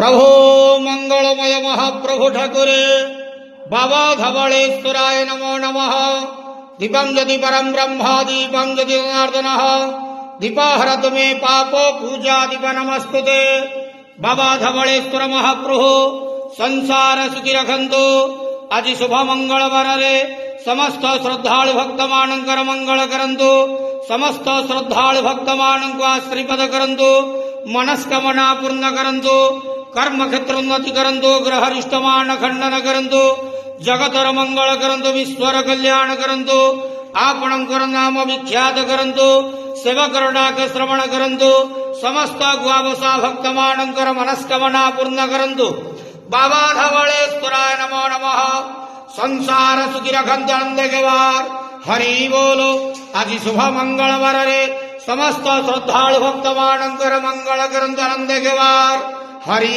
प्रभो मंगलमय महाप्रभु ठाकुरे बाबा धवलेश्वराय नमो नमः। दीपं यदि परम ब्रह्मा दीपं यदि जनार्दनः दीपाहरतु मे पापो पूजा दीप नमस्तुते। बाबा धवलेश्वर महाप्रभु संसार सुखी रखंतु। आज शुभ मंगलवार रे समस्त श्रद्धालु भक्त मानकर मंगल करंतु। समस्त श्रद्धालु भक्त मानक आश्रीपद करंतु। मनस्कामना पूर्ण करंतु। कर्म क्षेत्र उन्नति करंतु। ग्रहरिष्टमान खंडन करंतु। जगतर मंगल करंतु। विश्वर कल्याण करंतु। आपणकर नाम विख्यात करंतु। सेवकर डाक श्रवण करंतु। समस्त गुआवसा भक्त मानकर मनस्कामना पूर्ण करंतु। बाबा धवलेश्वराय नमो नमः। संसार सुखी रखंतु आनंद के वार हरि बोलो। आज शुभ मंगलवार रे समस्त श्रद्धालु भक्त मानकर मंगल करंतु आनंद के वार हरि